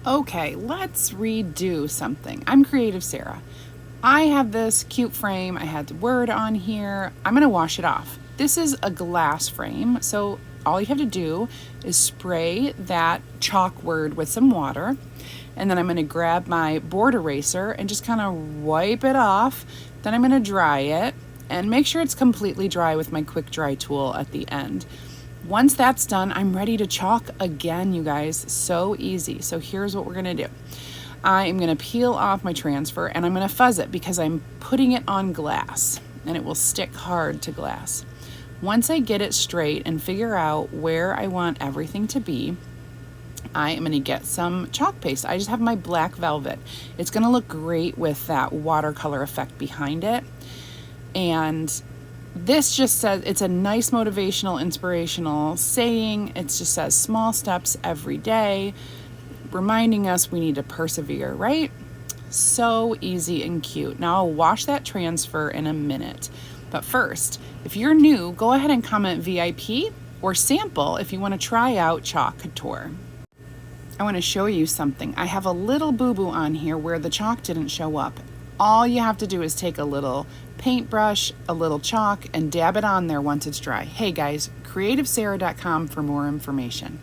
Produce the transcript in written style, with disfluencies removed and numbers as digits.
Okay, let's redo something. I'm CreativeSarah. I have this cute frame. I had the word on here. I'm going to wash it off. This is a glass frame, so all you have to do is spray that chalk word with some water, and then I'm going to grab my board eraser and just kind of wipe it off. Then I'm going to dry it and make sure it's completely dry with my quick dry tool at the end. Once that's done, I'm ready to chalk again, you guys. So easy. So here's what we're going to do. I am going to peel off my transfer and I'm going to fuzz it because I'm putting it on glass and it will stick hard to glass. Once I get it straight and figure out where I want everything to be, I am going to get some chalk paste. I just have my black velvet. It's going to look great with that watercolor effect behind it. And this just says, it's a nice motivational, inspirational saying. It just says small steps every day, reminding us we need to persevere, right? So easy and cute. Now I'll wash that transfer in a minute. But first, if you're new, go ahead and comment VIP or sample if you want to try out Chalk Couture. I want to show you something. I have a little boo-boo on here where the chalk didn't show up. All you have to do is take a little paintbrush, a little chalk, and dab it on there once it's dry. Hey guys, CreativeSarah.com for more information.